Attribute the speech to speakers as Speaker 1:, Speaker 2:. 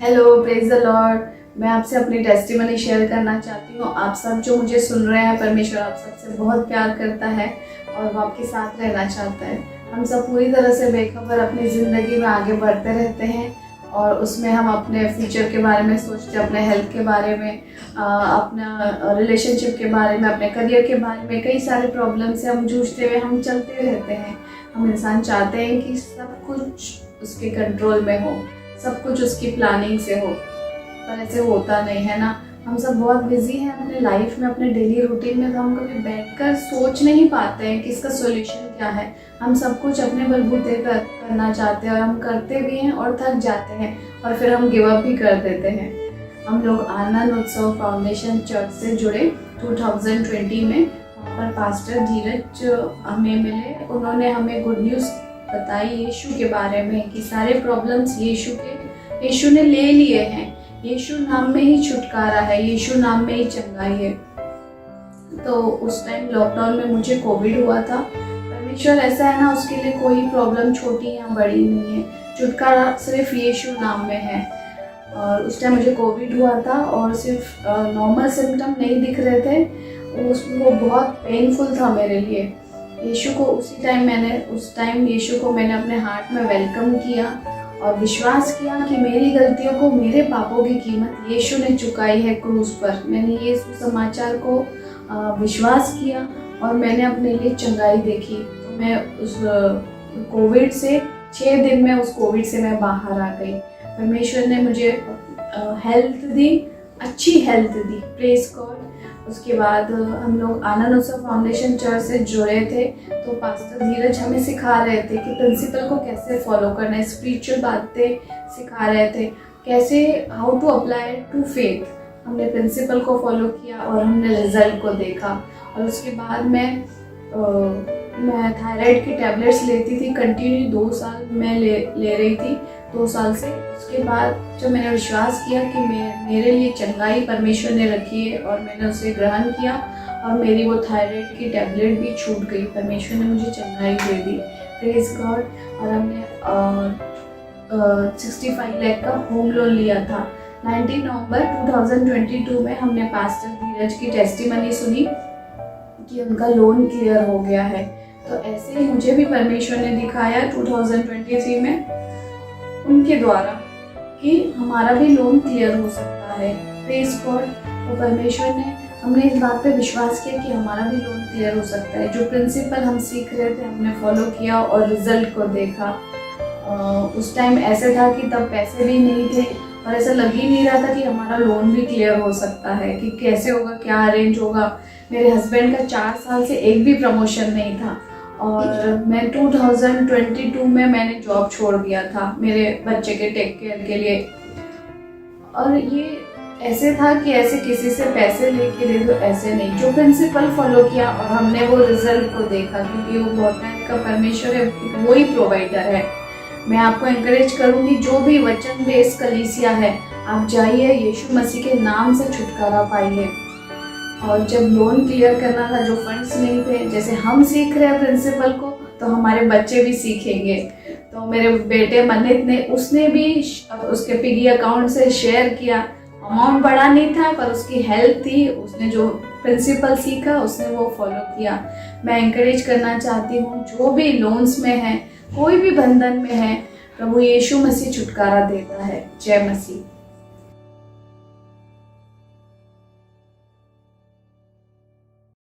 Speaker 1: Hello, praise the Lord. मैं आपसे अपनी टेस्टिमनी शेयर करना चाहती हूँ। आप सब जो मुझे सुन रहे हैं, परमेश्वर आप सबसे बहुत प्यार करता है और वो आपके साथ रहना चाहता है। हम सब पूरी तरह से बेखबर अपनी ज़िंदगी में आगे बढ़ते रहते हैं और उसमें हम अपने फ्यूचर के बारे में सोचते हैं, अपने हेल्थ के बारे में, अपना रिलेशनशिप के बारे में, अपने करियर के बारे में। कई सारे प्रॉब्लम से हम जूझते हुए हम चलते रहते हैं। हम इंसान चाहते हैं कि सब कुछ उसके कंट्रोल में हो, सब कुछ उसकी प्लानिंग से हो, पर ऐसे होता नहीं है ना। हम सब बहुत बिजी हैं अपने लाइफ में, अपने डेली रूटीन में, तो हम कभी बैठकर सोच नहीं पाते हैं कि इसका सॉल्यूशन क्या है। हम सब कुछ अपने बलबूते पर करना चाहते हैं और हम करते भी हैं और थक जाते हैं और फिर हम गिव अप भी कर देते हैं। हम लोग आनंद उत्सव फाउंडेशन चर्च से जुड़े 2020 में। वहाँ पर पास्टर धीरज हमें मिले। उन्होंने हमें गुड न्यूज़ बताई यीशु के बारे में कि सारे प्रॉब्लम्स यीशु ने ले लिए हैं। यीशु नाम में ही छुटकारा है, यीशु नाम में ही चंगाई है। तो उस टाइम लॉकडाउन में मुझे कोविड हुआ था। परमेश्वर ऐसा है ना, उसके लिए कोई प्रॉब्लम छोटी या बड़ी नहीं है। छुटकारा सिर्फ यीशु नाम में है। और उस टाइम मुझे कोविड हुआ था और सिर्फ नॉर्मल सिम्टम नहीं दिख रहे थे, वो बहुत पेनफुल था मेरे लिए। यीशु को उस टाइम यीशु को मैंने अपने हार्ट में वेलकम किया और विश्वास किया कि मेरी गलतियों को, मेरे पापों की कीमत यीशु ने चुकाई है क्रूस पर। मैंने ये सुसमाचार को विश्वास किया और मैंने अपने लिए चंगाई देखी। तो मैं उस कोविड से 6 दिन में उस कोविड से मैं बाहर आ गई। परमेश्वर ने मुझे हेल्थ दी, अच्छी हेल्थ दी, प्रेज गॉड। उसके बाद हम लोग आनंद उत्सव फाउंडेशन चर्च से जुड़े थे। तो पास्टर धीरज हमें सिखा रहे थे कि प्रिंसिपल को कैसे फॉलो करना है, स्पिरिचुअल बातें सिखा रहे थे, कैसे how to apply to faith. हमने प्रिंसिपल को फॉलो किया और हमने रिजल्ट को देखा। और उसके बाद मैं थायराइड की टैबलेट्स लेती थी कंटिन्यू, 2 साल मैं ले रही थी, 2 साल से। उसके बाद जब मैंने विश्वास किया कि मेरे लिए चंगाई परमेश्वर ने रखी है और मैंने उसे ग्रहण किया और मेरी वो थायराइड की टैबलेट भी छूट गई। परमेश्वर ने मुझे चंगाई दे दी, प्रेज गॉड। और हमने 65 लाख का होम लोन लिया था। 19 नवंबर 2022 में हमने पास्टर धीरज की टेस्टिमनी सुनी कि उनका लोन क्लियर हो गया है। तो ऐसे ही मुझे भी परमेश्वर ने दिखाया 2023 में उनके द्वारा कि हमारा भी लोन क्लियर हो सकता है, प्रेज गॉड। तो परमेश्वर ने, हमने इस बात पे विश्वास किया कि हमारा भी लोन क्लियर हो सकता है। जो प्रिंसिपल हम सीख रहे थे हमने फॉलो किया और रिजल्ट को देखा। उस टाइम ऐसे था कि तब पैसे भी नहीं थे और ऐसा लग ही नहीं रहा था कि हमारा लोन भी क्लियर हो सकता है, कि कैसे होगा, क्या अरेंज होगा। मेरे हस्बैंड का 4 साल से एक भी प्रमोशन नहीं था और मैं 2022 में मैंने जॉब छोड़ दिया था मेरे बच्चे के टेक केयर के लिए। और ये ऐसे था कि ऐसे किसी से पैसे लेके दे दो, ऐसे नहीं। जो प्रिंसिपल फॉलो किया और हमने वो रिजल्ट को देखा, क्योंकि वो बहुतायत का परमेश्वर है, वो ही प्रोवाइडर है। मैं आपको एनकरेज करूँगी, जो भी वचन बेस्ड कलीसिया है, आप जाइए, यीशु मसीह के नाम से छुटकारा पाइए। और जब लोन क्लियर करना था, जो फंड्स नहीं थे, जैसे हम सीख रहे हैं प्रिंसिपल को, तो हमारे बच्चे भी सीखेंगे। तो मेरे बेटे मनित ने, उसने भी उसके पिगी अकाउंट से शेयर किया। अमाउंट बड़ा नहीं था पर उसकी हेल्प थी, उसने जो प्रिंसिपल सीखा उसने वो फॉलो किया। मैं एनकरेज करना चाहती हूँ, जो भी लोन्स में है, कोई भी बंधन में है, प्रभु यीशु मसीह छुटकारा देता है। जय मसीह।